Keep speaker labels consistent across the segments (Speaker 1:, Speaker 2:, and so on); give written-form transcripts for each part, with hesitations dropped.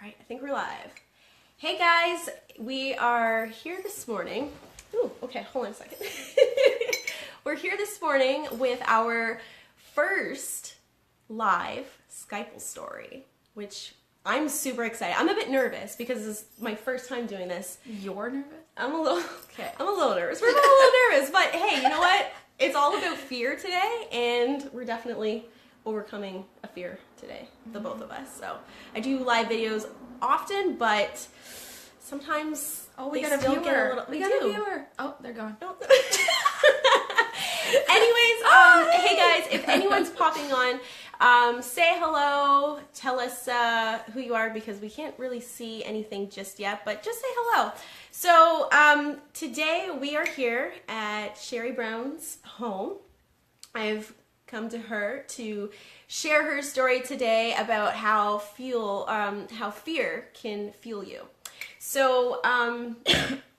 Speaker 1: right, I think we're live. Hey guys, we are here this morning. Ooh, okay, hold on a second. We're here this morning with our first live Skype story, which I'm super excited. I'm a bit nervous because this is my first time doing this.
Speaker 2: You're nervous?
Speaker 1: I'm a little nervous. We're both a little nervous, but hey, you know what? It's all about fear today, and we're definitely overcoming a fear today, the both of us. So I do live videos often, but sometimes
Speaker 2: we got a viewer.
Speaker 1: We got a viewer.
Speaker 2: Oh, they're gone.
Speaker 1: Anyways, hey guys, if anyone's popping on, say hello, tell us who you are, because we can't really see anything just yet, but just say hello. So today we are here at Sherry Brown's home. I've come to her to share her story today about how fear can fuel you. So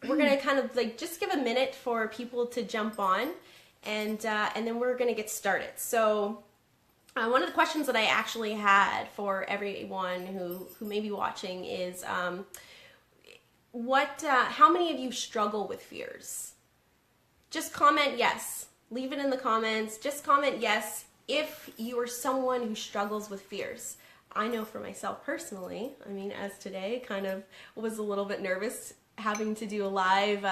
Speaker 1: we're gonna kind of like just give a minute for people to jump on, and then we're gonna get started. So one of the questions that I actually had for everyone who may be watching is how many of you struggle with fears? Just comment yes. Leave it in the comments. Just comment yes if you are someone who struggles with fears. I know for myself personally, I mean, as today, kind of was a little bit nervous having to do a live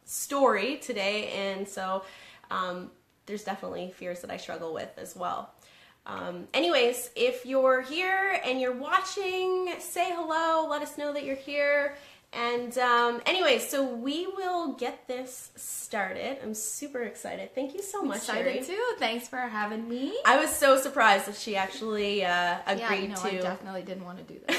Speaker 1: story today, and so there's definitely fears that I struggle with as well. Anyways, if you're here and you're watching, say hello, let us know that you're here. And anyways, so we will get this started. I'm super excited. Thank you so much,
Speaker 2: Excited
Speaker 1: Sherry.
Speaker 2: too. Thanks for having me.
Speaker 1: I was so surprised that she actually agreed to.
Speaker 2: I definitely didn't want to do that.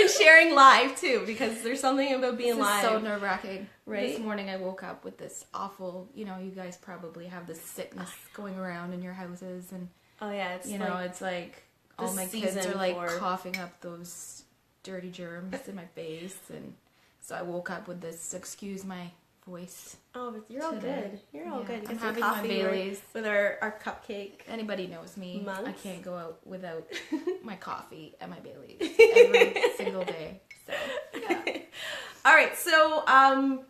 Speaker 1: And sharing live too, because there's something about being live.
Speaker 2: This is so nerve-wracking.
Speaker 1: Right?
Speaker 2: This morning I woke up with this awful, you guys probably have this sickness going around in your houses, and
Speaker 1: oh yeah, it's
Speaker 2: it's like all my kids are like coughing up those dirty germs in my face, and so I woke up with this, excuse my voice.
Speaker 1: Oh, but you're all good. You're all good. You
Speaker 2: I'm
Speaker 1: get some
Speaker 2: having
Speaker 1: coffee
Speaker 2: my Baileys
Speaker 1: with our cupcake.
Speaker 2: Anybody knows me.
Speaker 1: Months.
Speaker 2: I can't go out without my coffee and my Baileys every single day. So yeah.
Speaker 1: All right, so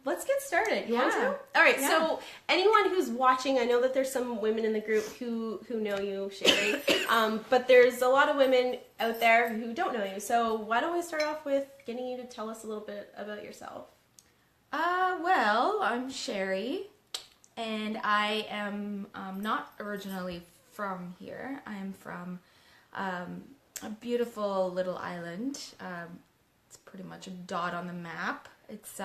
Speaker 1: let's get started.
Speaker 2: Yeah.
Speaker 1: All right, so anyone who's watching, I know that there's some women in the group who know you, Sherry, but there's a lot of women out there who don't know you. So why don't we start off with getting you to tell us a little bit about yourself?
Speaker 2: Well, I'm Sherry, and I am not originally from here. I'm from a beautiful little island. It's pretty much a dot on the map. It's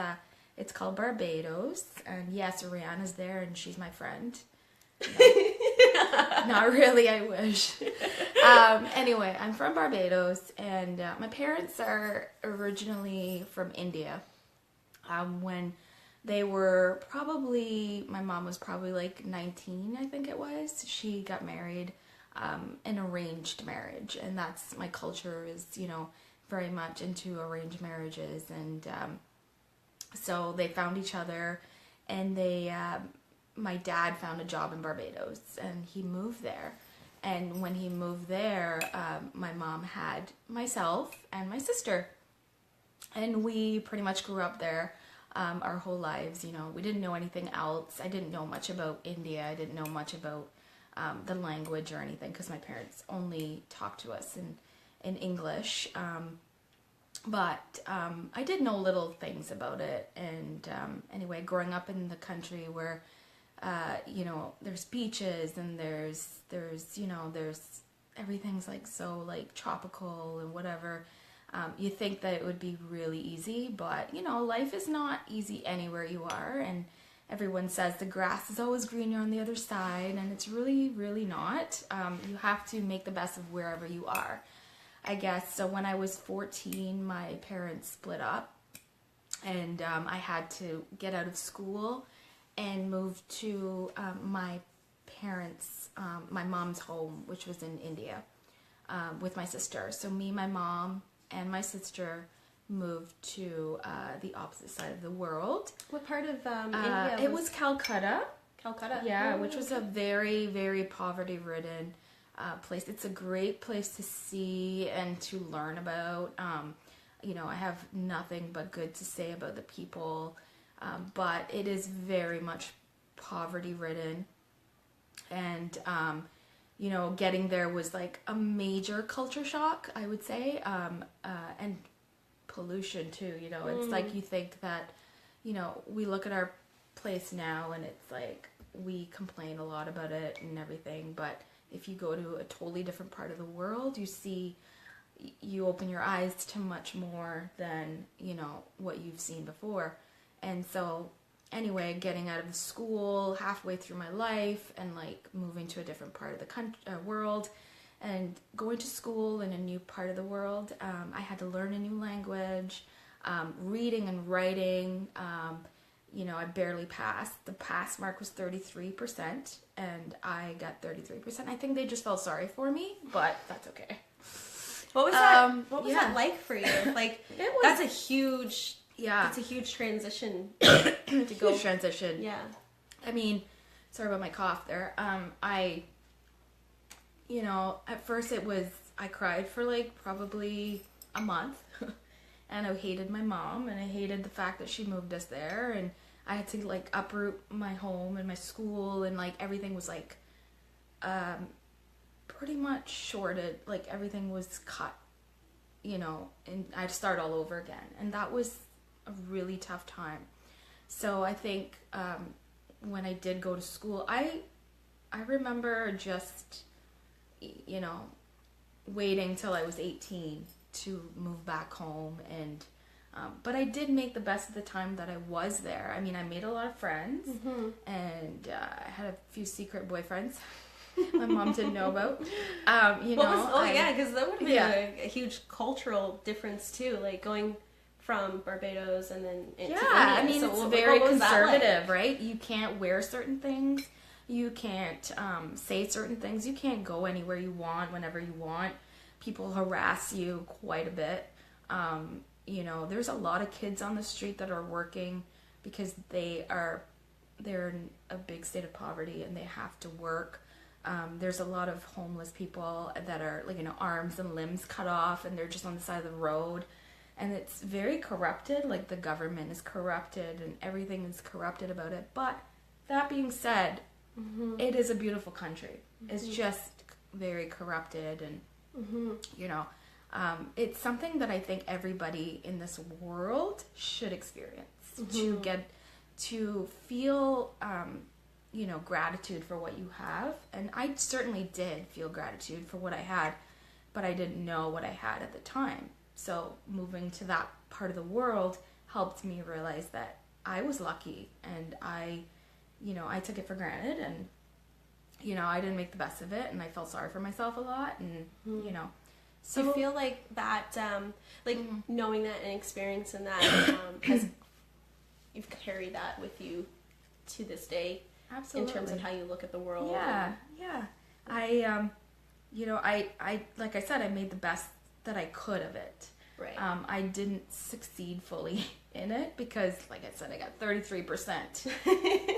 Speaker 2: called Barbados, and yes, Rihanna's there, and she's my friend. No, not really, I wish. Anyway, I'm from Barbados, and my parents are originally from India. When they were my mom was probably like 19, I think it was. She got married, an arranged marriage, and that's my culture is, very much into arranged marriages, and so they found each other, and my dad found a job in Barbados, and he moved there. And when he moved there, my mom had myself and my sister, and we pretty much grew up there our whole lives. We didn't know anything else. I didn't know much about India. I didn't know much about the language or anything, because my parents only talked to us in English. But I did know little things about it. And anyway, growing up in the country where, there's beaches, and there's everything's like so like tropical and whatever. You think that it would be really easy, but life is not easy anywhere you are, and everyone says the grass is always greener on the other side, and it's really, really not. You have to make the best of wherever you are, I guess. So when I was 14, my parents split up, and I had to get out of school and move to my parents' my mom's home, which was in India, with my sister. So me, my mom, and my sister moved to the opposite side of the world.
Speaker 1: What part of India?
Speaker 2: It was Calcutta.
Speaker 1: Calcutta?
Speaker 2: Yeah, which was a very, very poverty-ridden place. It's a great place to see and to learn about. I have nothing but good to say about the people, but it is very much poverty ridden. And, getting there was like a major culture shock, I would say, and pollution too. It's like you think that, we look at our place now and it's like we complain a lot about it and everything, but if you go to a totally different part of the world, you open your eyes to much more than, what you've seen before. And so anyway, getting out of the school halfway through my life and like moving to a different part of the world and going to school in a new part of the world, I had to learn a new language, reading and writing. I barely passed. The pass mark was 33%, and I got 33%. I think they just felt sorry for me, but that's okay.
Speaker 1: What was that? What was that like for you? Like, that's a huge.
Speaker 2: Yeah,
Speaker 1: it's a huge transition
Speaker 2: to go. Huge transition.
Speaker 1: Yeah.
Speaker 2: I mean, sorry about my cough there. At first I cried for like probably a month, and I hated my mom, and I hated the fact that she moved us there, and I had to like uproot my home and my school, and like everything was like, pretty much shorted. Like everything was cut, and I had to start all over again, and that was a really tough time. So I think when I did go to school, I remember just waiting till I was 18 to move back home, and but I did make the best of the time that I was there. I mean, I made a lot of friends, and I had a few secret boyfriends my mom didn't know about.
Speaker 1: Because that would have been a huge cultural difference too, like going from Barbados and then into India.
Speaker 2: I mean, it's very conservative, right? You can't wear certain things. You can't say certain things. You can't go anywhere you want, whenever you want. People harass you quite a bit. There's a lot of kids on the street that are working because they're in a big state of poverty and they have to work. There's a lot of homeless people that are arms and limbs cut off and they're just on the side of the road. And it's very corrupted, like the government is corrupted and everything is corrupted about it. But that being said, it is a beautiful country. It's just very corrupted and, it's something that I think everybody in this world should experience to feel, gratitude for what you have. And I certainly did feel gratitude for what I had, but I didn't know what I had at the time. So moving to that part of the world helped me realize that I was lucky and I took it for granted and, I didn't make the best of it and I felt sorry for myself a lot and,
Speaker 1: So do you feel like that, knowing that and experiencing that, you've carried that with you to this day?
Speaker 2: Absolutely.
Speaker 1: In terms of how you look at the world?
Speaker 2: Yeah. I like I said, I made the best that I could of it.
Speaker 1: Right.
Speaker 2: I didn't succeed fully in it because, like I said, I got 33%.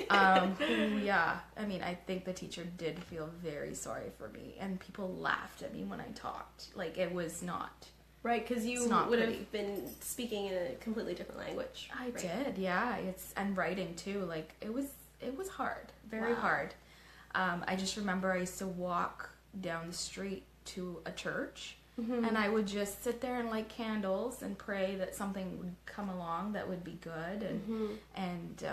Speaker 2: I mean, I think the teacher did feel very sorry for me, and people laughed at me when I talked. Like, it was not.
Speaker 1: Right, because you would have been speaking in a completely different language.
Speaker 2: I did, yeah. And writing too. Like, it was hard, very hard. I just remember I used to walk down the street to a church. And I would just sit there and light candles and pray that something would come along that would be good. And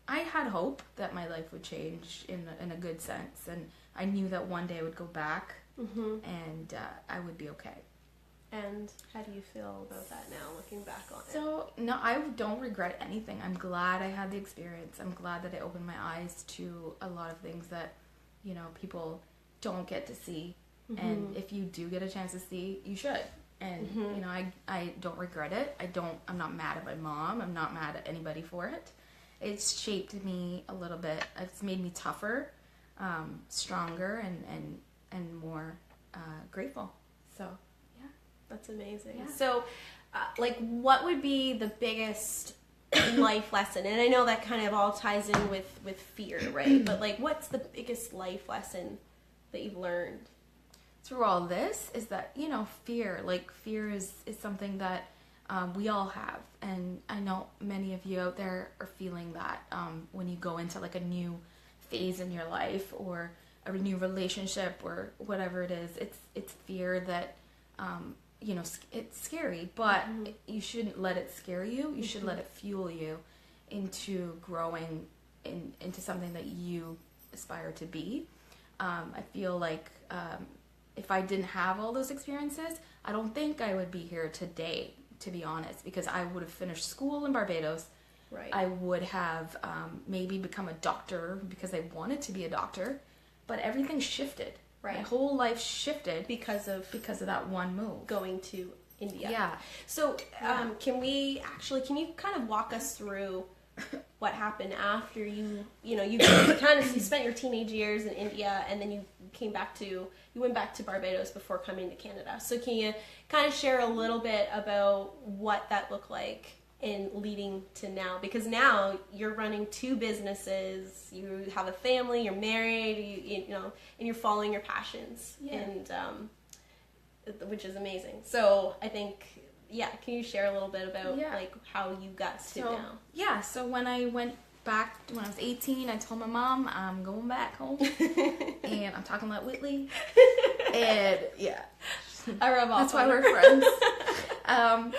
Speaker 2: I had hope that my life would change in a good sense. And I knew that one day I would go back and I would be okay.
Speaker 1: And how do you feel about that now, looking back on it?
Speaker 2: So, no, I don't regret anything. I'm glad I had the experience. I'm glad that it opened my eyes to a lot of things that, people don't get to see. And if you do get a chance to see, you should. And, I don't regret it. I'm not mad at my mom. I'm not mad at anybody for it. It's shaped me a little bit. It's made me tougher, stronger, and more grateful. So, yeah.
Speaker 1: That's amazing.
Speaker 2: Yeah.
Speaker 1: So, what would be the biggest life lesson? And I know that kind of all ties in with fear, right? But, what's the biggest life lesson that you've learned?
Speaker 2: through all this is that, you know, fear is something that we all have, and I know many of you out there are feeling that when you go into like a new phase in your life or a new relationship or whatever it is. It's fear that you know, it's scary, but you shouldn't let it scare you. You should let it fuel you into growing into something that you aspire to be. I feel like if I didn't have all those experiences, I don't think I would be here today, to be honest, because I would have finished school in Barbados.
Speaker 1: Right.
Speaker 2: I would have maybe become a doctor because I wanted to be a doctor, but everything shifted.
Speaker 1: Right.
Speaker 2: My whole life shifted
Speaker 1: because of
Speaker 2: that one move.
Speaker 1: Going to India.
Speaker 2: Yeah.
Speaker 1: So can you kind of walk us through what happened after you spent your teenage years in India, and then you went back to Barbados before coming to Canada. So can you kind of share a little bit about what that looked like in leading to now? Because now you're running 2 businesses, you have a family, you're married, you know, and you're following your passions, and which is amazing. So I think, can you share a little bit about like how you got to now?
Speaker 2: Yeah, so when I went back, when I was 18, I told my mom I'm going back home, and I'm talking like Whitley, and that's why we're friends.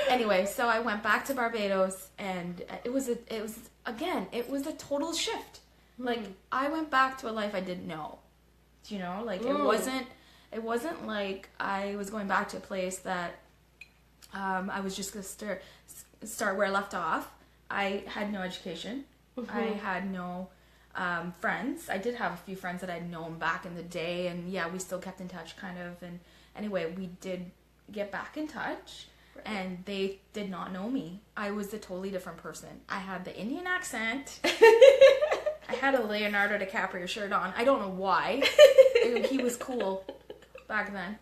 Speaker 2: Anyway, so I went back to Barbados, and it was a total shift. Like, I went back to a life I didn't know. You know, like it wasn't like I was going back to a place that I was just gonna start where I left off. I had no education. I had no friends. I did have a few friends that I'd known back in the day, and we still kept in touch, kind of. And anyway, we did get back in touch. And they did not know me. I was a totally different person. I had the Indian accent. I had a Leonardo DiCaprio shirt on. I don't know why. He was cool back then.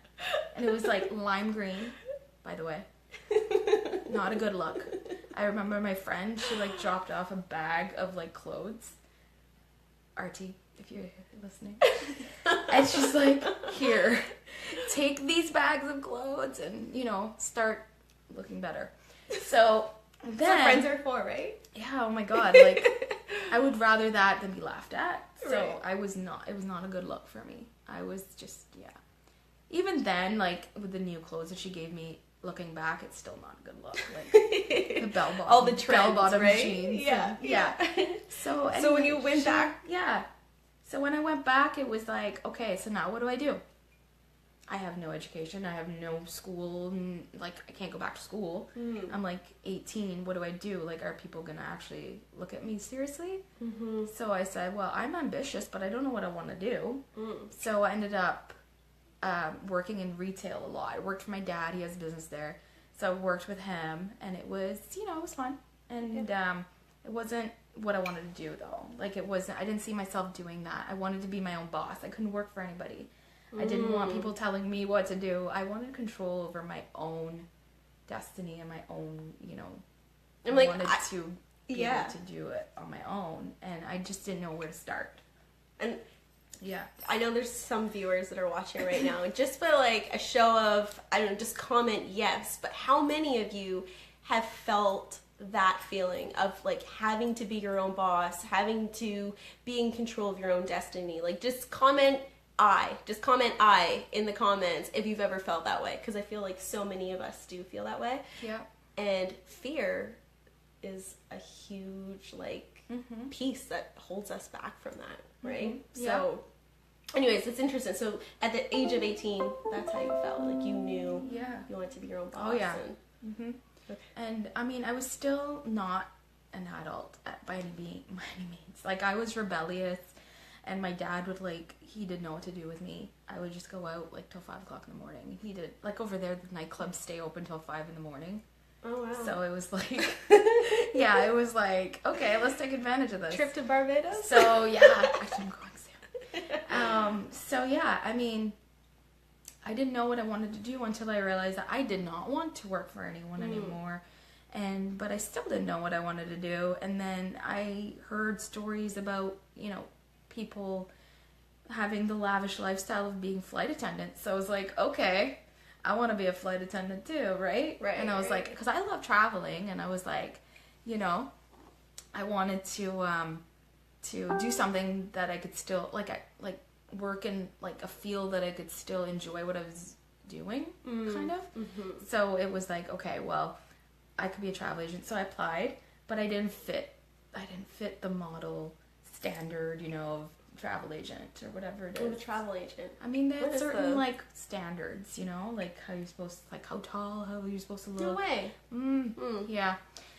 Speaker 2: And it was like lime green, by the way. Not a good look. I remember my friend, she like dropped off a bag of like clothes. Artie, if you're listening. And she's like, here, take these bags of clothes and, you know, start looking better. So then,
Speaker 1: that's what friends are for, right?
Speaker 2: Yeah, oh my god, like I would rather that than be laughed at. So
Speaker 1: right.
Speaker 2: it was not a good look for me. I was just, even then, like with the new clothes that she gave me, looking back, it's still not a good look. Like the
Speaker 1: all the trends,
Speaker 2: bell-bottom
Speaker 1: right?
Speaker 2: jeans.
Speaker 1: Yeah.
Speaker 2: So anyway,
Speaker 1: so when you went back,
Speaker 2: so when I went back, it was like, okay, so now what do I do? I have no education. I have no school. Like, I can't go back to school. I'm like 18. What do I do? Like, are people going to actually look at me seriously? So I said, well, I'm ambitious, but I don't know what I want to do. So I ended up working in retail a lot. I worked for my dad. He has a business there. So I worked with him, and it was, it was fun. And it wasn't what I wanted to do, though. Like, it wasn't, I didn't see myself doing that. I wanted to be my own boss. I couldn't work for anybody. I didn't want people telling me what to do. I wanted control over my own destiny and my own, I wanted to be able to do it on my own, and I just didn't know where to start.
Speaker 1: And I know there's some viewers that are watching right now, and just for like a show of, I don't know, just comment yes, but how many of you have felt that feeling of like having to be your own boss, having to be in control of your own destiny? Like, just comment I in the comments if you've ever felt that way, because I feel like so many of us do feel that way. And fear is a huge piece that holds us back from that, right? So anyways, it's interesting. So at the age of 18, that's how you felt, like you knew you wanted to be your own boss.
Speaker 2: And I mean, I was still not an adult by any means. Like, I was rebellious. And my dad would he didn't know what to do with me. I would just go out till 5 o'clock in the morning. He did, over there, the nightclubs stay open till 5 in the morning. Oh, wow. So it was it was okay, let's take advantage of this.
Speaker 1: Trip to Barbados?
Speaker 2: So, actually I'm going soon. I mean, I didn't know what I wanted to do until I realized that I did not want to work for anyone anymore. But I still didn't know what I wanted to do. And then I heard stories about, people having the lavish lifestyle of being flight attendant. So I was like, okay, I want to be a flight attendant too, right?
Speaker 1: Right.
Speaker 2: And I was like, because I love traveling, and I was like, you know, I wanted to do something that I could still like work in like a field that I could still enjoy what I was doing, kind of. Mm-hmm. So it was like, okay, well, I could be a travel agent. So I applied, but I didn't fit the model standard, you know, of travel agent or whatever it is.
Speaker 1: What a travel agent.
Speaker 2: I mean, they have certain like standards, you know, like how you're supposed to, like how tall, how you're supposed to look.
Speaker 1: No way.
Speaker 2: Yeah.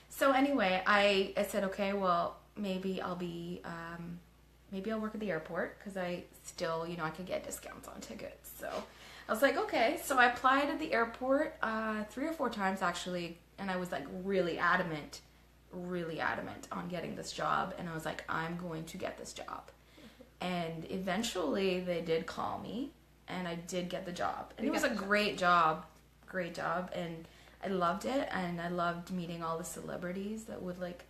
Speaker 2: So anyway, I said, okay, well, maybe I'll work at the airport, because I still, you know, I could get discounts on tickets. So I was like, okay. So I applied at the airport 3 or 4 times actually, and I was like really adamant on getting this job, and I was like, I'm going to get this job. And eventually they did call me, and I did get the job. And it was a great job, and I loved it, and I loved meeting all the celebrities that would like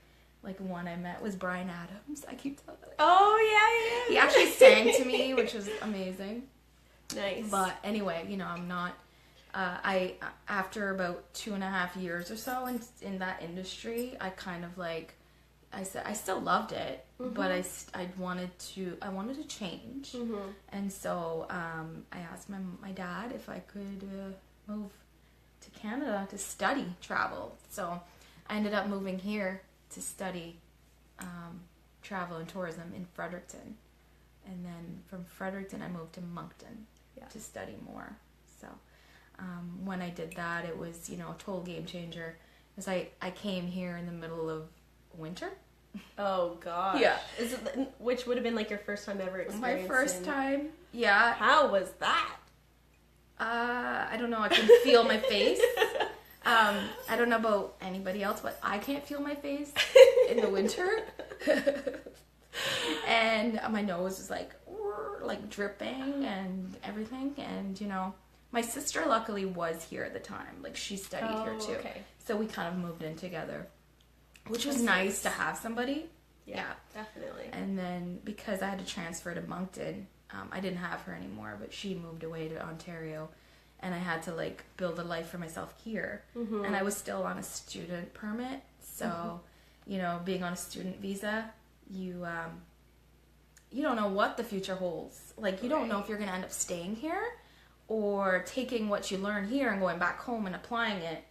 Speaker 2: one I met was Bryan Adams. I keep telling you.
Speaker 1: Oh yeah.
Speaker 2: He actually sang to me, which was amazing.
Speaker 1: Nice.
Speaker 2: But anyway, you know, I'm not. After about 2.5 years or so in that industry, I kind of like, I said I still loved it, but I wanted to change, and so I asked my dad if I could move to Canada to study travel. So I ended up moving here to study travel and tourism in Fredericton, and then from Fredericton I moved to Moncton to study more. So when I did that, it was, you know, a total game changer, because I came here in the middle of winter.
Speaker 1: Oh gosh.
Speaker 2: Yeah.
Speaker 1: Which would have been like your first time ever experiencing?
Speaker 2: My first time. Yeah.
Speaker 1: How was that?
Speaker 2: I don't know. I can feel my face. I don't know about anybody else, but I can't feel my face in the winter. And my nose was like dripping and everything. And, you know, my sister luckily was here at the time. Like, she studied here too.
Speaker 1: Okay.
Speaker 2: So we kind of moved in together, which was nice to have somebody.
Speaker 1: Yeah, definitely.
Speaker 2: And then because I had to transfer to Moncton, I didn't have her anymore, but she moved away to Ontario, and I had to like build a life for myself here. And I was still on a student permit, so you know, being on a student visa, you don't know what the future holds. Like, you don't know if you're going to end up staying here or taking what you learn here and going back home and applying it.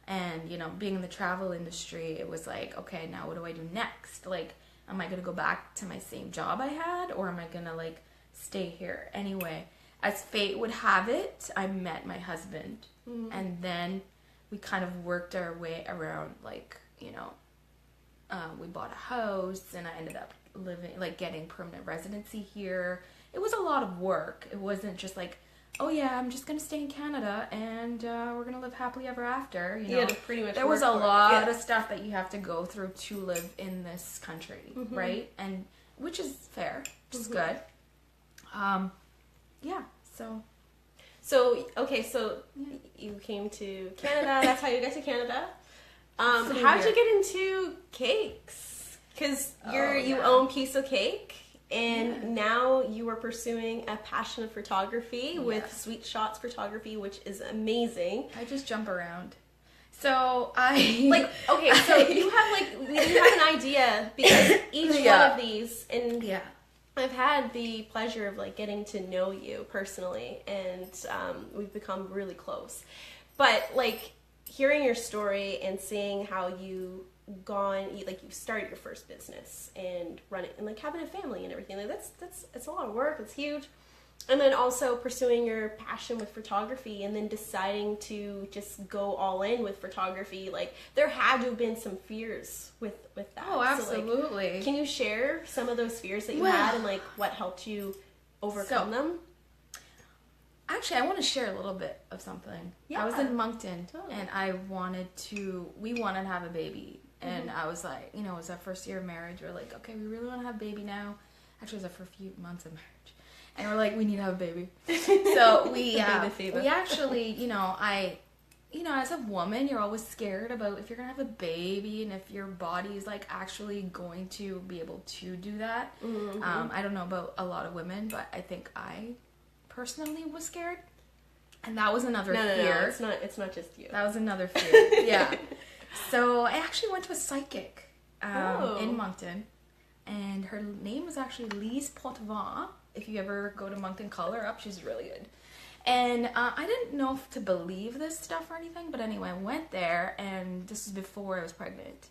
Speaker 2: And, you know, being in the travel industry, it was like, okay, now what do I do next? Like, am I going to go back to my same job I had, or am I going to, like, stay here? Anyway, as fate would have it, I met my husband. And then we kind of worked our way around, like, you know, we bought a house, and I ended up getting permanent residency here. It was a lot of work. It wasn't just like, oh yeah, I'm just gonna stay in Canada and we're gonna live happily ever after. You know,
Speaker 1: pretty much.
Speaker 2: There was a lot of stuff that you have to go through to live in this country, right? And which is fair, which is good. Yeah.
Speaker 1: So you came to Canada. That's how you got to Canada. How'd you get into cakes? Because you own Piece of Cake. And now you are pursuing a passion of photography with Sweet Shots Photography, which is amazing.
Speaker 2: I just jump around. So you
Speaker 1: have an idea, because each one of these, and I've had the pleasure of like getting to know you personally, and we've become really close. But like hearing your story and seeing how you started your first business and running and like having a family and everything, like it's a lot of work. It's huge. And then also pursuing your passion with photography, and then deciding to just go all in with photography. Like, there had to have been some fears with that.
Speaker 2: Oh, absolutely.
Speaker 1: So, like, can you share some of those fears that you had, and like what helped you overcome them?
Speaker 2: Actually, I want to share a little bit of something.
Speaker 1: Yeah.
Speaker 2: I was in Moncton, and we wanted to have a baby. And I was like, you know, it was our first year of marriage. We're like, okay, we really want to have a baby now. Actually, it was our first few months of marriage. And we're like, we need to have a baby. So we actually, you know, I you know, as a woman, you're always scared about if you're gonna have a baby and if your body is like actually going to be able to do that. I don't know about a lot of women, but I think I personally was scared, and that was another fear.
Speaker 1: No, it's not just you.
Speaker 2: That was another fear. Yeah. So I actually went to a psychic in Moncton, and her name was actually Lise Poitevin. If you ever go to Moncton, call her up. She's really good. And I didn't know if to believe this stuff or anything, but anyway, I went there, and this was before I was pregnant.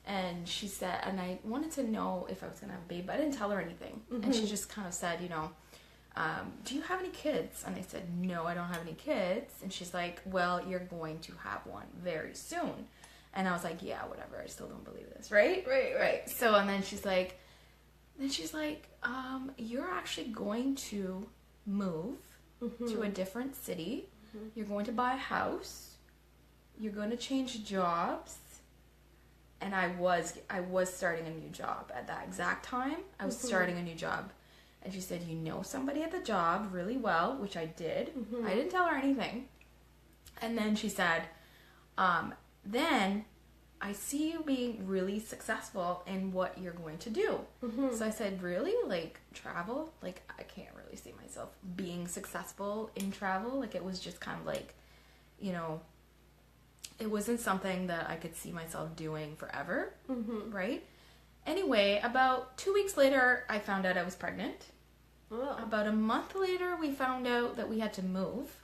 Speaker 2: And she said, and I wanted to know if I was going to have a baby, but I didn't tell her anything. And she just kind of said, you know, do you have any kids? And I said, no, I don't have any kids. And she's like, well, you're going to have one very soon. And I was like, yeah, whatever. I still don't believe this, right?
Speaker 1: Right.
Speaker 2: So, and then she's like, you're actually going to move to a different city. You're going to buy a house. You're going to change jobs. And I was starting a new job at that exact time. I was starting a new job. And she said, you know somebody at the job really well, which I did. I didn't tell her anything. And then she said, then I see you being really successful in what you're going to do. So I said, really? Like, travel? Like, I can't really see myself being successful in travel. Like, it was just kind of like, you know, it wasn't something that I could see myself doing forever, right? Anyway, about 2 weeks later, I found out I was pregnant.
Speaker 1: Oh.
Speaker 2: About a month later, we found out that we had to move.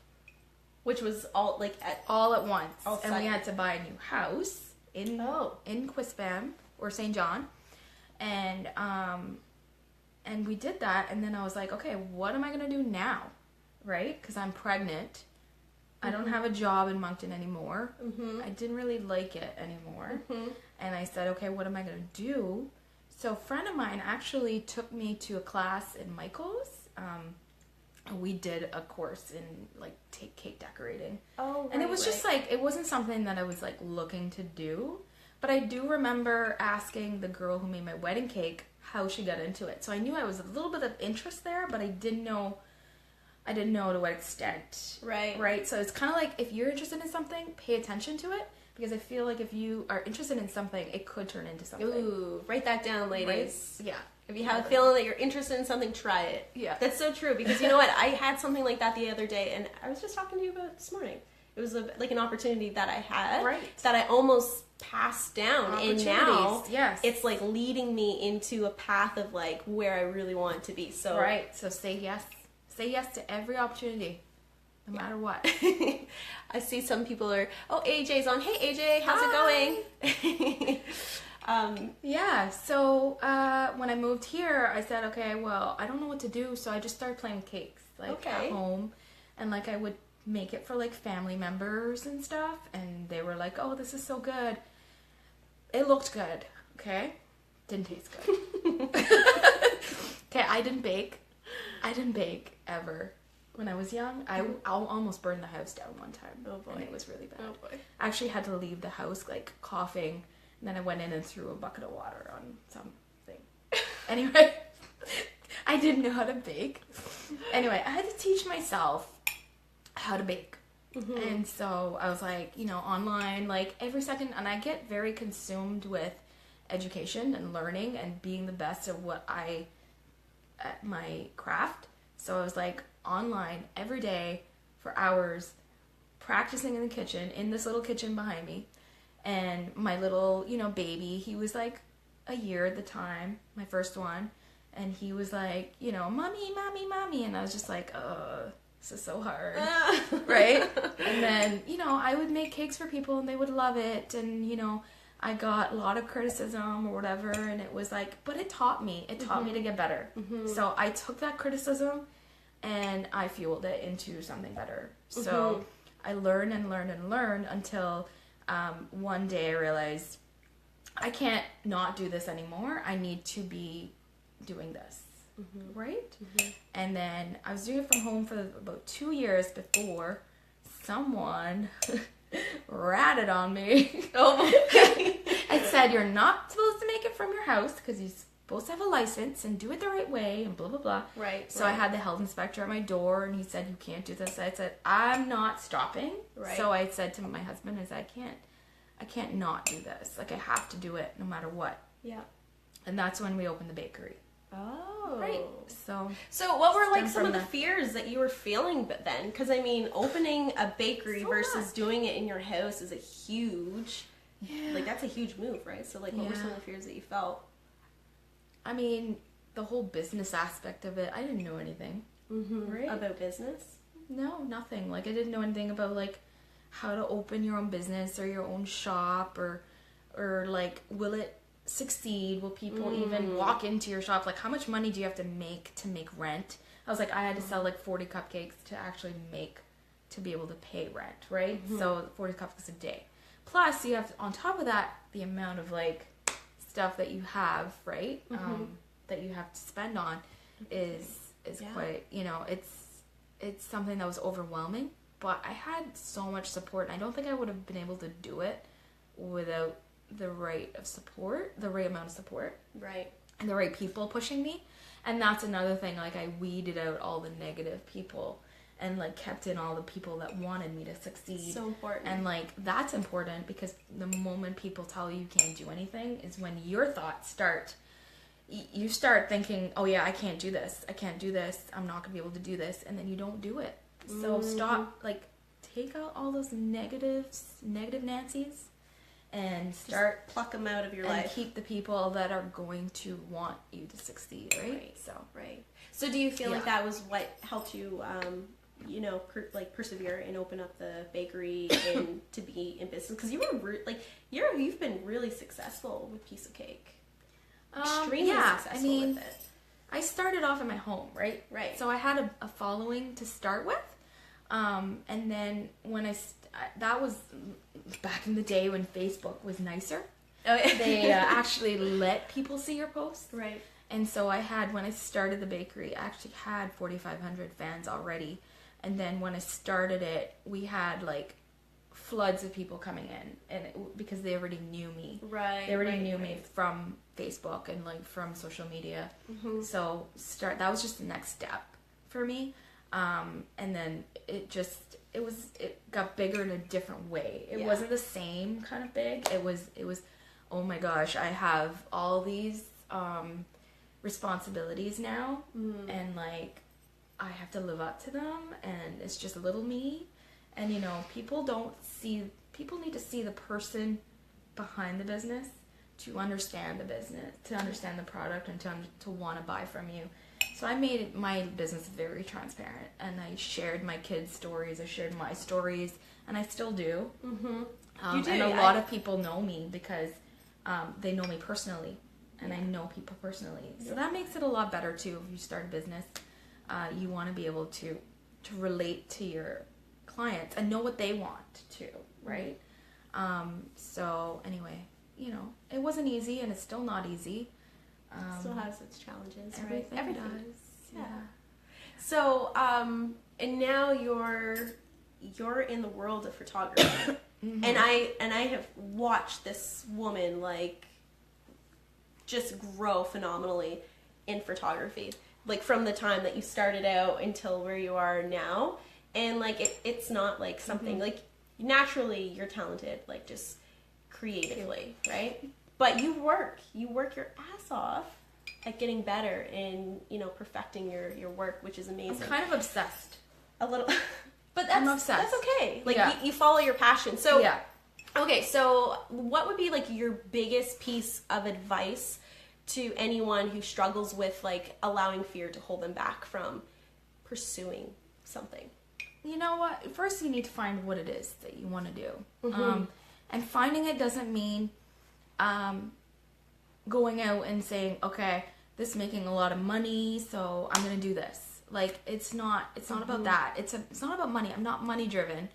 Speaker 1: Which was all
Speaker 2: all at once.
Speaker 1: All
Speaker 2: and we had to buy a new house in Quispam or St. John. And we did that, and then I was like, okay, what am I going to do now? Right? Because I'm pregnant. I don't have a job in Moncton anymore. I didn't really like it anymore. And I said, okay, what am I going to do? So a friend of mine actually took me to a class in Michael's. We did a course in like cake decorating. Oh, right, and it was just like, it wasn't something that I was like looking to do. But I do remember asking the girl who made my wedding cake how she got into it. So I knew I was a little bit of interest there, but I didn't know to what extent. Right. So it's kind of like, if you're interested in something, pay attention to it. Because I feel like if you are interested in something, it could turn into something.
Speaker 1: Ooh, write that down, ladies.
Speaker 2: Right? Yeah.
Speaker 1: If you have a feeling that you're interested in something, try it.
Speaker 2: Yeah.
Speaker 1: That's so true. Because you know what? I had something like that the other day, and I was just talking to you about it this morning. It was like an opportunity that I had.
Speaker 2: Right.
Speaker 1: That I almost passed down. And now
Speaker 2: yes,
Speaker 1: it's like leading me into a path of like where I really want to be. So
Speaker 2: right. So say yes. Say yes to every opportunity. No matter what.
Speaker 1: I see some people are, AJ's on. Hey, AJ, how's it going?
Speaker 2: Yeah, so when I moved here, I said, okay, well, I don't know what to do, so I just started playing cakes, like, at home. And, like, I would make it for, like, family members and stuff, and they were like, oh, this is so good. It looked good, okay? Didn't taste good. Okay, I didn't bake ever. When I was young, I almost burned the house down one time.
Speaker 1: Oh boy.
Speaker 2: And it was really bad.
Speaker 1: Oh boy.
Speaker 2: I actually had to leave the house, like, coughing, and then I went in and threw a bucket of water on something. Anyway, I didn't know how to bake. Anyway, I had to teach myself how to bake. And so I was like, you know, online, like, every second, and I get very consumed with education and learning and being the best at at my craft. So I was like, online every day for hours, practicing in the kitchen, in this little kitchen behind me. And my little, you know, baby, he was like a year at the time, my first one. And he was like, you know, mommy, mommy, mommy. And I was just like, this is so hard. Right? And then, you know, I would make cakes for people and they would love it. And, you know, I got a lot of criticism or whatever. And it was like, but it taught me. It taught me to get better. So I took that criticism and I fueled it into something better. So I learned and learned and learned until one day I realized I can't not do this anymore. I need to be doing this. Right? And then I was doing it from home for about 2 years before someone ratted on me.
Speaker 1: Oh my.
Speaker 2: I said, you're not supposed to make it from your house because supposed to have a license and do it the right way and blah blah blah.
Speaker 1: Right.
Speaker 2: So I had the health inspector at my door, and he said, you can't do this. I said, I'm not stopping.
Speaker 1: Right.
Speaker 2: So I said to my husband, I can't not do this. Like, I have to do it no matter what.
Speaker 1: Yeah.
Speaker 2: And that's when we opened the bakery.
Speaker 1: Oh.
Speaker 2: Right.
Speaker 1: So what were like
Speaker 2: Stem
Speaker 1: some of
Speaker 2: from
Speaker 1: the fears that you were feeling but then? Because I mean, opening a bakery
Speaker 2: So
Speaker 1: versus
Speaker 2: much.
Speaker 1: doing it in your house is a huge,
Speaker 2: Yeah.
Speaker 1: like that's a huge move, right? So like, what were
Speaker 2: Yeah.
Speaker 1: some of the fears that you felt?
Speaker 2: I mean, the whole business aspect of it, I didn't know anything. Right.
Speaker 1: About business?
Speaker 2: No, nothing. Like, I didn't know anything about, like, how to open your own business or your own shop, or like, will it succeed? Will people even walk into your shop? Like, how much money do you have to make rent? I was like, I had to sell like 40 cupcakes to actually to be able to pay rent, right? So 40 cupcakes a day. Plus, you have, on top of that, the amount of, like, stuff that you have, right? That you have to spend on is quite, you know, it's something that was overwhelming, but I had so much support, and I don't think I would have been able to do it without the right amount of support,
Speaker 1: Right.
Speaker 2: and the right people pushing me. And that's another thing, like, I weeded out all the negative people and, like, kept in all the people that wanted me to succeed.
Speaker 1: So important.
Speaker 2: And, like, that's important, because the moment people tell you can't do anything is when your thoughts start. You start thinking, oh yeah, I can't do this, I'm not gonna be able to do this, and then you don't do it. So stop, like, take out all those negative Nancy's, and start
Speaker 1: pluck them out of your
Speaker 2: and
Speaker 1: life.
Speaker 2: keep the people that are going to want you to succeed, right?
Speaker 1: Right. So do you feel like
Speaker 2: Yeah.
Speaker 1: that was what helped you, you know, persevere and open up the bakery and to be in business? Because you were you've been really successful with Piece of Cake. Extremely successful
Speaker 2: I mean,
Speaker 1: with it.
Speaker 2: I started off in my home, right?
Speaker 1: Right.
Speaker 2: So I had a following to start with, and then when that was back in the day when Facebook was nicer.
Speaker 1: Oh, yeah.
Speaker 2: They actually let people see your posts.
Speaker 1: Right.
Speaker 2: And so when I started the bakery, I actually had 4,500 fans already. And then when I started it, we had like floods of people coming in, and because they already knew me.
Speaker 1: Right.
Speaker 2: They already knew me from Facebook and like from social media. So that was just the next step for me. And then it got bigger in a different way. It wasn't the same kind of big. It was, oh my gosh, I have all these responsibilities now, and like I have to live up to them, and it's just a little me. And you know, people need to see the person behind the business to understand the business, to understand the product, and to want to buy from you. So I made my business very transparent, and I shared my kids' stories, I shared my stories, and I still do.
Speaker 1: You do.
Speaker 2: And a lot of people know me because they know me personally, and I know people personally. So that makes it a lot better too. If you start a business, you want to be able to relate to your clients and know what they want too, right? So anyway, you know, it wasn't easy, and it's still not easy.
Speaker 1: Still has its challenges,
Speaker 2: Everything
Speaker 1: right?
Speaker 2: does. Yeah.
Speaker 1: So, and now you're in the world of photography, and I have watched this woman like just grow phenomenally in photography, like from the time that you started out until where you are now. And like it's not like something like naturally you're talented, like just creatively, right? But you work your ass off at getting better and, you know, perfecting your work, which is amazing.
Speaker 2: I'm kind of obsessed.
Speaker 1: A little, but
Speaker 2: I'm obsessed.
Speaker 1: that's okay. Like you follow your passion. So okay, so what would be like your biggest piece of advice to anyone who struggles with like allowing fear to hold them back from pursuing something?
Speaker 2: You know what? First, you need to find what it is that you want to do. And finding it doesn't mean going out and saying, okay, this is making a lot of money, so I'm going to do this. Like, it's not about that. It's not about money. I'm not money driven.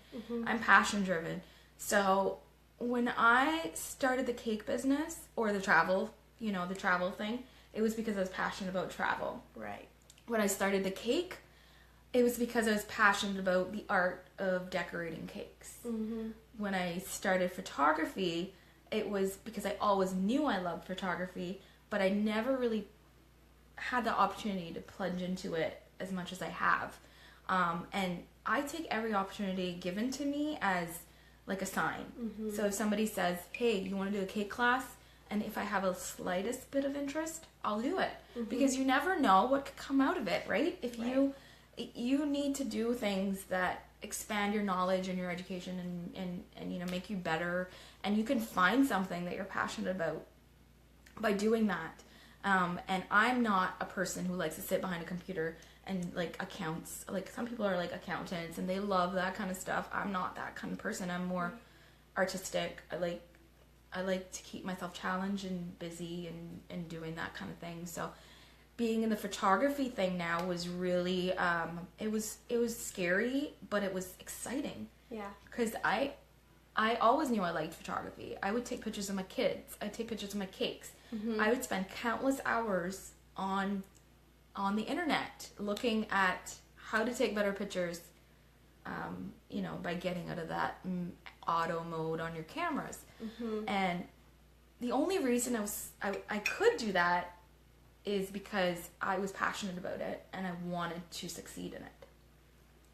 Speaker 2: I'm passion driven. So when I started the cake business, or the travel thing, it was because I was passionate about travel.
Speaker 1: Right.
Speaker 2: When I started the cake, it was because I was passionate about the art of decorating cakes. When I started photography, it was because I always knew I loved photography, but I never really had the opportunity to plunge into it as much as I have. And I take every opportunity given to me as like a sign. So if somebody says, hey, you want to do a cake class? And if I have a slightest bit of interest, I'll do it. Because you never know what could come out of it, right? If you need to do things that expand your knowledge and your education and you know, make you better, and you can find something that you're passionate about by doing that. And I'm not a person who likes to sit behind a computer and like accounts. Like some people are like accountants and they love that kind of stuff. I'm not that kind of person. I'm more artistic. I like to keep myself challenged and busy and doing that kind of thing. So being in the photography thing now was really it was scary, but it was exciting. Yeah. Because I always knew I liked photography. I would take pictures of my kids. I'd take pictures of my cakes. I would spend countless hours on the internet looking at how to take better pictures, you know, by getting out of that auto mode on your cameras. And the only reason I could do that is because I was passionate about it and I wanted to succeed in it.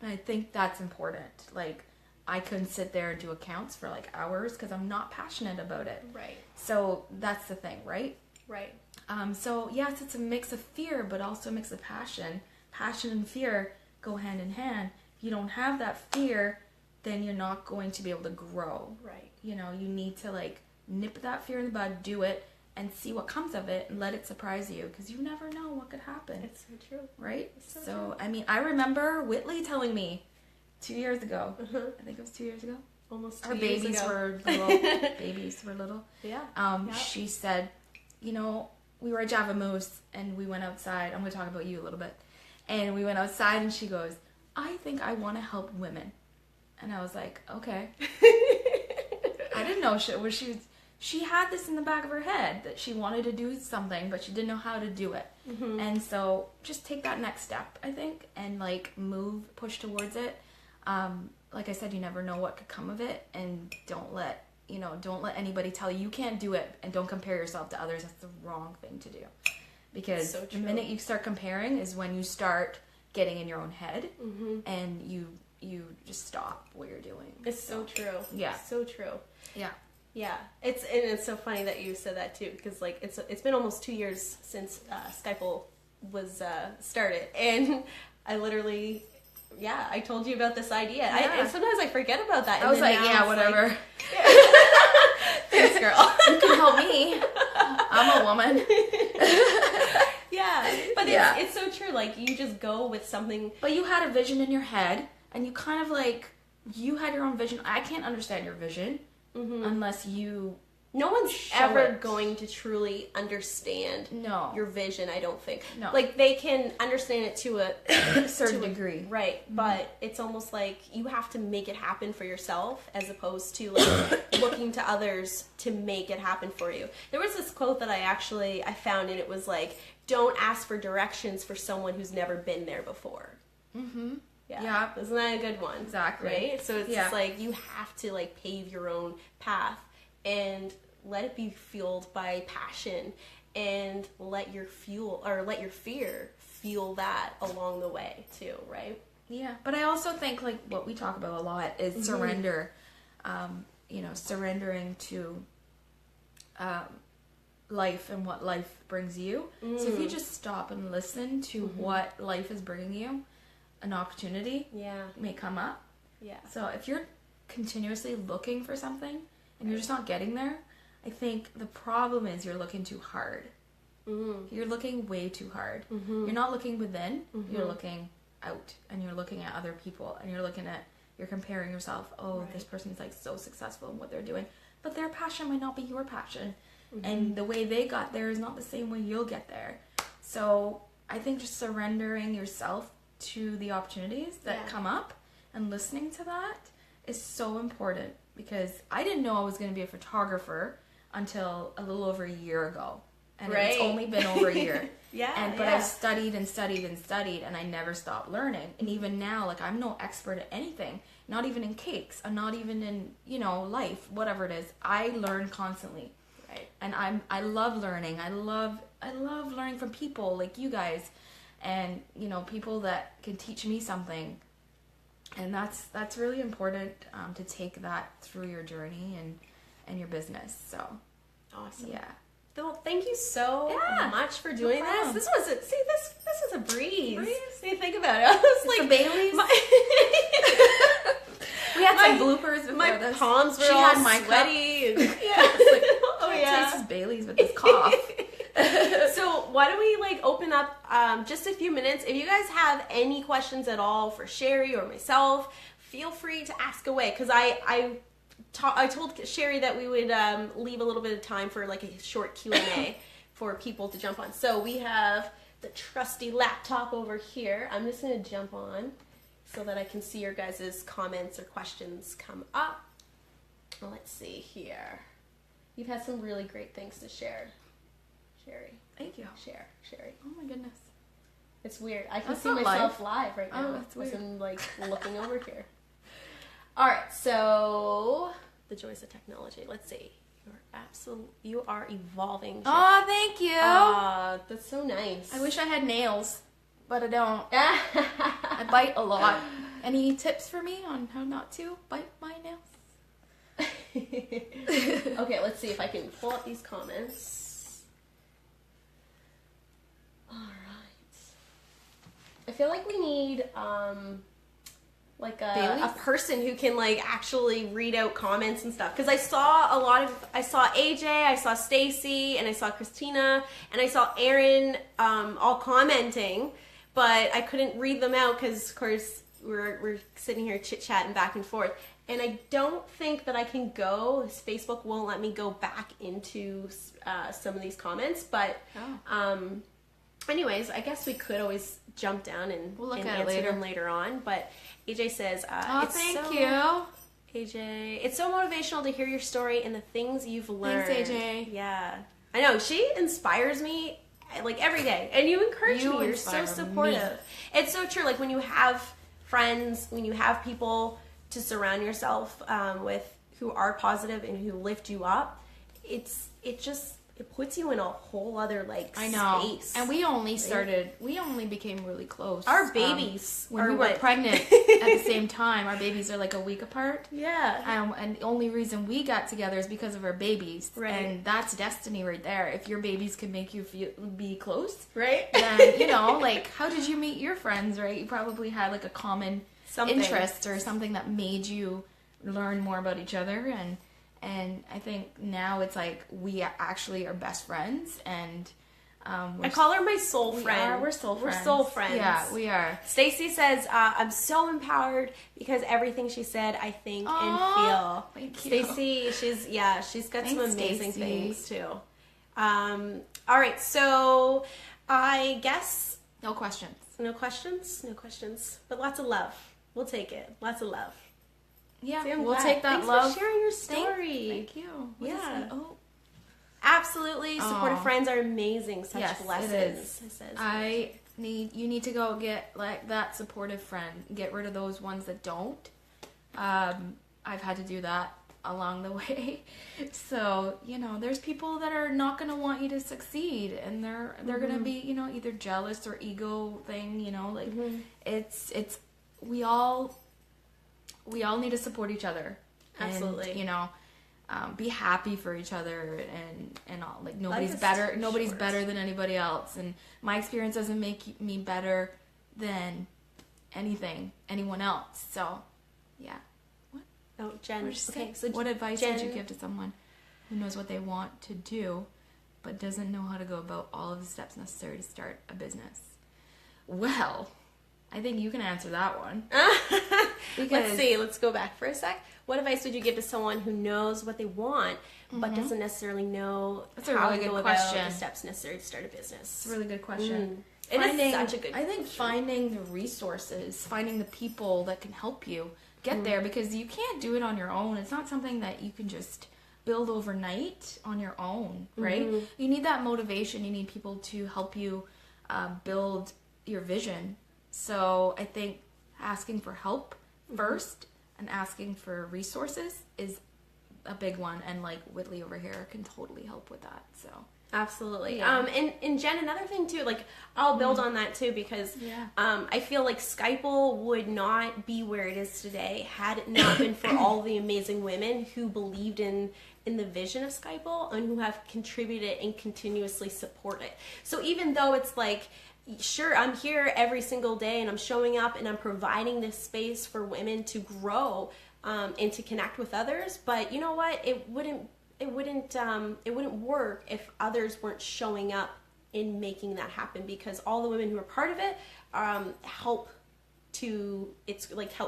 Speaker 2: And I think that's important. Like, I couldn't sit there and do accounts for like hours because I'm not passionate about it. Right. So that's the thing, right? Right. So yes, it's a mix of fear, but also a mix of passion. Passion and fear go hand in hand. If you don't have that fear, then you're not going to be able to grow. Right. You know, you need to like nip that fear in the bud, do it, and see what comes of it, and let it surprise you, because you never know what could happen. It's so true. Right? It's so true. I mean, I remember Whitley telling me 2 years ago. I think it was 2 years ago. Almost 2 years ago. Babies were little. Yeah. She said, you know, we were at Java Moose, and we went outside. I'm going to talk about you a little bit. And we went outside, and she goes, I think I want to help women. And I was like, okay. I didn't know she had this in the back of her head that she wanted to do something, but she didn't know how to do it. And so just take that next step, I think, and like push towards it. Like I said, you never know what could come of it, and don't let anybody tell you can't do it, and don't compare yourself to others. That's the wrong thing to do. Because the minute you start comparing is when you start getting in your own head, and you just stop what you're doing. It's so true. Yeah. So true. Yeah. Yeah. It's so funny that you said that too, because like it's been almost 2 years since Skype was started, and I literally I told you about this idea. Yeah. Sometimes I forget about that. I was like, yeah, whatever. Like, thanks, girl. You can help me. I'm a woman. Yeah, but it's so true. Like, you just go with something. But you had a vision in your head, and you kind of like, you had your own vision. I can't understand your vision unless you... No one's ever going to truly understand your vision, I don't think. No. Like, they can understand it to a certain degree. Right, but it's almost like you have to make it happen for yourself, as opposed to like looking to others to make it happen for you. There was this quote that I found, and it was like, don't ask for directions for someone who's never been there before. Yeah. Isn't that a good one? Exactly. Right? So it's just like, you have to like pave your own path and let it be fueled by passion, and let your fear fuel that along the way too, right? Yeah. But I also think like what we talk about a lot is surrender. Surrendering to life and what life brings you. So if you just stop and listen to what life is bringing you, an opportunity may come up. Yeah. So if you're continuously looking for something and you're just not getting there, I think the problem is you're looking too hard. You're looking way too hard. You're not looking within, you're looking out, and you're looking at other people, and you're comparing yourself. Oh, this person's like so successful in what they're doing, but their passion might not be your passion. And the way they got there is not the same way you'll get there. So I think just surrendering yourself to the opportunities that come up and listening to that is so important, because I didn't know I was going to be a photographer until a little over a year ago. And it's only been over a year. But I've studied and studied and studied, and I never stopped learning. And even now, like, I'm no expert at anything, not even in cakes. I'm not even in, life, whatever it is. I learn constantly. Right. And I love learning. I love love learning from people like you guys, and people that can teach me something, and that's really important to take that through your journey and your business. So
Speaker 1: awesome.
Speaker 2: Yeah.
Speaker 1: Well, thank you so much for doing this. This was this is a breeze. When you think about it, I was like
Speaker 2: the Baileys. We had some bloopers before
Speaker 1: my
Speaker 2: this.
Speaker 1: palms were
Speaker 2: She
Speaker 1: all
Speaker 2: had my
Speaker 1: sweaty. And,
Speaker 2: It's like,
Speaker 1: oh yeah.
Speaker 2: This is Bailey's with this cough.
Speaker 1: So why don't we open up just a few minutes? If you guys have any questions at all for Sherry or myself, feel free to ask away, because I told Sherry that we would leave a little bit of time for a short Q&A for people to jump on. So we have the trusty laptop over here. I'm just going to jump on so that I can see your guys' comments or questions come up. Let's see here. You've had some really great things to share, Sherry.
Speaker 2: Thank you.
Speaker 1: Sherry.
Speaker 2: Oh my goodness.
Speaker 1: It's weird. I can
Speaker 2: That's
Speaker 1: see
Speaker 2: not
Speaker 1: myself live right now.
Speaker 2: Oh, that's weird.
Speaker 1: As I'm looking over here. All right, so the joys of technology. Let's see. You are evolving. Sherry.
Speaker 2: Oh, thank you.
Speaker 1: That's so nice.
Speaker 2: I wish I had nails, but I don't. I bite a lot. Any tips for me on how not to bite my nails?
Speaker 1: Okay, let's see if I can pull up these comments. All right. I feel like we need a person who can actually read out comments and stuff, because I saw AJ, I saw Stacy, and I saw Christina, and I saw Aaron all commenting, but I couldn't read them out because of course we're sitting here chit-chatting back and forth, and I don't think that I can go. Facebook won't let me go back into some of these comments, but anyways, I guess we could always jump down and answer them later on. But AJ says,
Speaker 2: thank you.
Speaker 1: AJ, it's so motivational to hear your story and the things you've learned.
Speaker 2: Thanks, AJ.
Speaker 1: Yeah. I know, she inspires me every day. And you encourage me. You're so supportive. It's so true. When you have friends, when you have people to surround yourself with who are positive and who lift you up, it puts you in a whole other space.
Speaker 2: And we only became really close.
Speaker 1: Our babies
Speaker 2: when we were pregnant at the same time. Our babies are a week apart.
Speaker 1: Yeah.
Speaker 2: And the only reason we got together is because of our babies.
Speaker 1: Right.
Speaker 2: And that's destiny right there. If your babies can make you be close,
Speaker 1: right?
Speaker 2: Then how did you meet your friends? Right. You probably had a common interest or something that made you learn more about each other, and I think now it's we actually are best friends, and I
Speaker 1: call her my soul friend.
Speaker 2: We're soul friends.
Speaker 1: We're soul friends.
Speaker 2: Yeah, we are.
Speaker 1: Stacy says, I'm so empowered because everything she said, I think and feel.
Speaker 2: Thank you.
Speaker 1: Stacy, she's got some amazing things too. All right, so I guess
Speaker 2: no questions.
Speaker 1: No questions? No questions. But lots of love. We'll take it. Lots of love.
Speaker 2: Yeah,
Speaker 1: See,
Speaker 2: we'll take that
Speaker 1: Thanks
Speaker 2: love.
Speaker 1: for sharing your story.
Speaker 2: Thank you.
Speaker 1: Absolutely. Supportive friends are amazing. Such blessings.
Speaker 2: It is. You need to go get that supportive friend. Get rid of those ones that don't. I've had to do that along the way. So, there's people that are not going to want you to succeed, and they're going to be, either jealous or ego thing, it's we all need to support each other.
Speaker 1: Absolutely.
Speaker 2: And, be happy for each other and all. Nobody's better than anybody else. And my experience doesn't make me better than anyone else. So, yeah. What?
Speaker 1: Oh, Jen. Okay, so
Speaker 2: what advice would you give to someone who knows what they want to do, but doesn't know how to go about all of the steps necessary to start a business? Well, I think you can answer that one.
Speaker 1: Let's see. Let's go back for a sec. What advice would you give to someone who knows what they want, but doesn't necessarily know how to go about the steps necessary to start a business?
Speaker 2: It's a really good question.
Speaker 1: It is such a good question.
Speaker 2: I think finding the resources, finding the people that can help you get there, because you can't do it on your own. It's not something that you can just build overnight on your own, right? You need that motivation. You need people to help you build your vision. So I think asking for help first and asking for resources is a big one, and Whitley over here can totally help with that. So
Speaker 1: Absolutely.
Speaker 2: Yeah.
Speaker 1: And Jen, another thing too, like I'll build on that too because I feel like Skyple would not be where it is today had it not been for all the amazing women who believed in the vision of Skyple and who have contributed and continuously support it. So even though it's like, sure, I'm here every single day and I'm showing up and I'm providing this space for women to grow and to connect with others, but you know what? It wouldn't work if others weren't showing up in making that happen, because all the women who are part of it help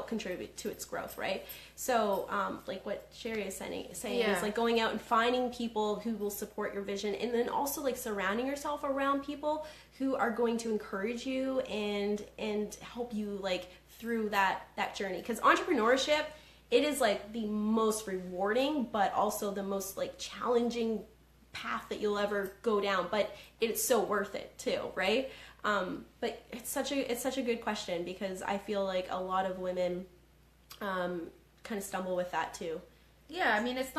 Speaker 1: contribute to its growth, right? So like what Sherry is saying is like going out and finding people who will support your vision, and then also like surrounding yourself around people who are going to encourage you and help you like through that journey, because entrepreneurship, it is like the most rewarding, but also the most like challenging path that you'll ever go down. But it's so worth it too, right? But it's such a good question, because I feel like a lot of women kind of stumble with that too.
Speaker 2: Yeah, I mean, it's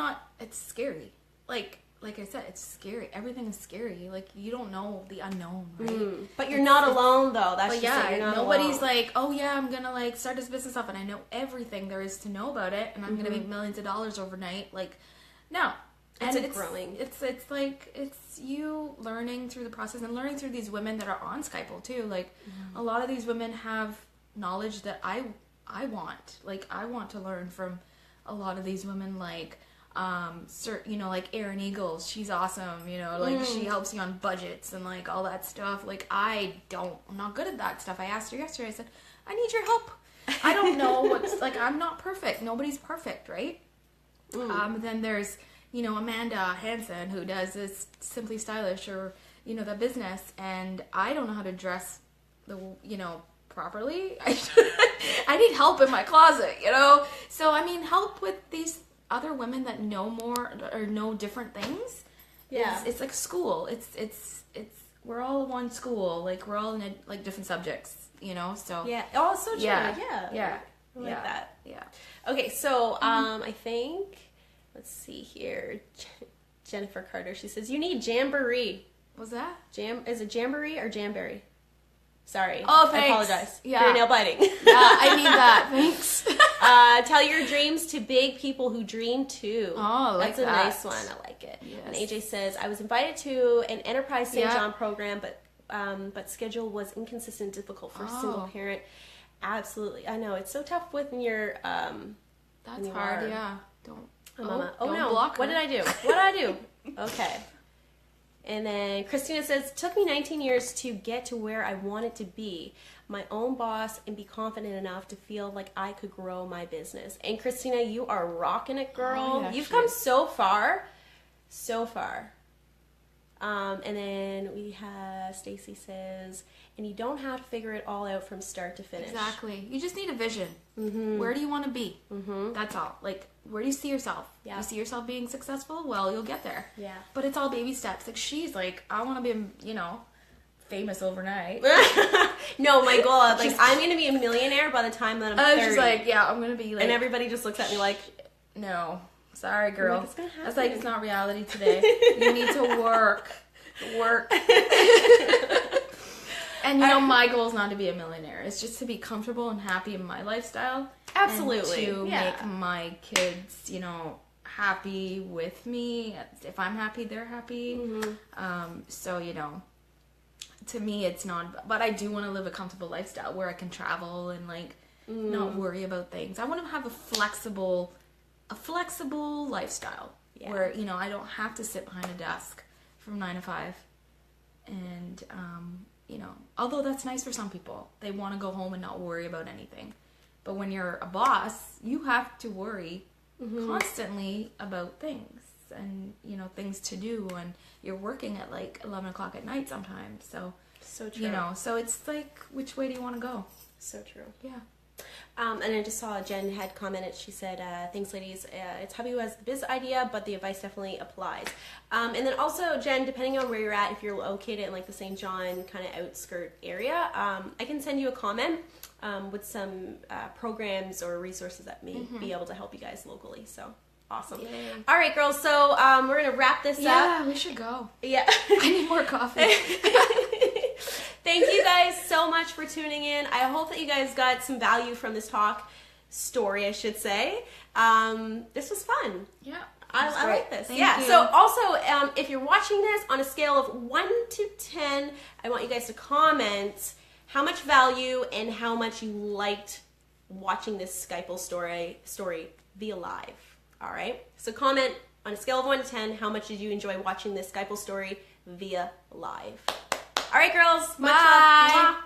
Speaker 2: scary. Like I said, it's scary. Everything is scary. Like, you don't know the unknown, right?
Speaker 1: But you're not alone, though. That's
Speaker 2: but
Speaker 1: just
Speaker 2: yeah,
Speaker 1: it. You're not
Speaker 2: nobody's
Speaker 1: alone.
Speaker 2: like, oh yeah, I'm gonna like start this business up and I know everything there is to know about it and I'm gonna make millions of dollars overnight. Like, no.
Speaker 1: It's growing.
Speaker 2: It's like it's you learning through the process and learning through these women that are on Skype too. Like, a lot of these women have knowledge that I want. Like, I want to learn from a lot of these women. Like, like Erin Eagles, she's awesome, like she helps you on budgets and like all that stuff. Like, I'm not good at that stuff. I asked her yesterday, I said, I need your help. I don't know what's, like, I'm not perfect. Nobody's perfect, right? Then there's, Amanda Hansen, who does this Simply Stylish or, the business, and I don't know how to dress properly. I need help in my closet, So, I mean, help with these other women that know more or know different things.
Speaker 1: Yeah.
Speaker 2: It's like school. It's we're all in one school. Like, we're all in like different subjects, so.
Speaker 1: Yeah. Oh, so true.
Speaker 2: Yeah.
Speaker 1: I like that.
Speaker 2: Yeah.
Speaker 1: Okay, so I think, let's see here. Jennifer Carter, she says, you need jamboree.
Speaker 2: What's that?
Speaker 1: Is it jamboree or jamberry? Sorry.
Speaker 2: Oh, thanks.
Speaker 1: I apologize.
Speaker 2: Yeah.
Speaker 1: For your nail biting.
Speaker 2: Yeah, I need that. Thanks.
Speaker 1: Tell your dreams to big people who dream too.
Speaker 2: Oh, I like
Speaker 1: That's a
Speaker 2: that.
Speaker 1: nice one. I like it.
Speaker 2: Yes.
Speaker 1: And AJ says, I was invited to an Enterprise St.
Speaker 2: Yeah.
Speaker 1: John program, but schedule was inconsistent and difficult for a single parent. Absolutely. I know. It's so tough when you're...
Speaker 2: That's hard, yeah. Don't...
Speaker 1: Mama.
Speaker 2: Don't
Speaker 1: No.
Speaker 2: block
Speaker 1: What
Speaker 2: her.
Speaker 1: did I do? What did I do? Okay. And then Christina says, took me 19 years to get to where I wanted to be, my own boss, and be confident enough to feel like I could grow my business. And Christina, you are rocking it, girl.
Speaker 2: Oh, yeah,
Speaker 1: You've
Speaker 2: she
Speaker 1: come
Speaker 2: is.
Speaker 1: so far. So far. And then we have, Stacy says, and you don't have to figure it all out from start to finish.
Speaker 2: Exactly. You just need a vision. Where do you want to be? That's all. Like, where do you see yourself?
Speaker 1: Yeah.
Speaker 2: You see yourself being successful? Well, you'll get there.
Speaker 1: Yeah.
Speaker 2: But it's all baby steps. Like, she's like, I want to be, famous overnight.
Speaker 1: No, my goal, like, I'm going to be a millionaire by the time that I'm 30.
Speaker 2: I was just like, yeah, I'm going to be like...
Speaker 1: And everybody just looks at me like...
Speaker 2: No. Sorry, girl.
Speaker 1: like, it's gonna happen.
Speaker 2: That's like, it's not reality today. You need to work. And my goal is not to be a millionaire. It's just to be comfortable and happy in my lifestyle.
Speaker 1: Absolutely.
Speaker 2: And to
Speaker 1: Yeah.
Speaker 2: make my kids, happy with me. If I'm happy, they're happy. So, to me, it's not... But I do want to live a comfortable lifestyle where I can travel and, like, not worry about things. I want to have a flexible lifestyle.
Speaker 1: Yeah.
Speaker 2: Where, I don't have to sit behind a desk from 9 to 5. And, although that's nice for some people. They want to go home and not worry about anything. But when you're a boss, you have to worry constantly about things and, things to do. And you're working at like 11 o'clock at night sometimes. So
Speaker 1: true.
Speaker 2: So it's like, which way do you want to go?
Speaker 1: So true.
Speaker 2: Yeah.
Speaker 1: And I just saw Jen had commented. She said, thanks, ladies. It's hubby who has the biz idea, but the advice definitely applies. And then also, Jen, depending on where you're at, if you're located in like the St. John kind of outskirt area, I can send you a comment with some programs or resources that may be able to help you guys locally. So Awesome.
Speaker 2: Yay.
Speaker 1: All right, girls. So we're gonna wrap this up.
Speaker 2: Yeah, we should go.
Speaker 1: Yeah.
Speaker 2: I need more coffee.
Speaker 1: Thank you guys so much for tuning in. I hope that you guys got some value from this story, I should say. This was fun.
Speaker 2: Yeah.
Speaker 1: I like this.
Speaker 2: Thank
Speaker 1: yeah.
Speaker 2: you.
Speaker 1: So also, if you're watching this on a scale of 1 to 10, I want you guys to comment how much value and how much you liked watching this Skype story via live. All right. So comment on a scale of 1 to 10, how much did you enjoy watching this Skype story via live? All right, girls. Much love.
Speaker 2: Bye.
Speaker 1: Mwah.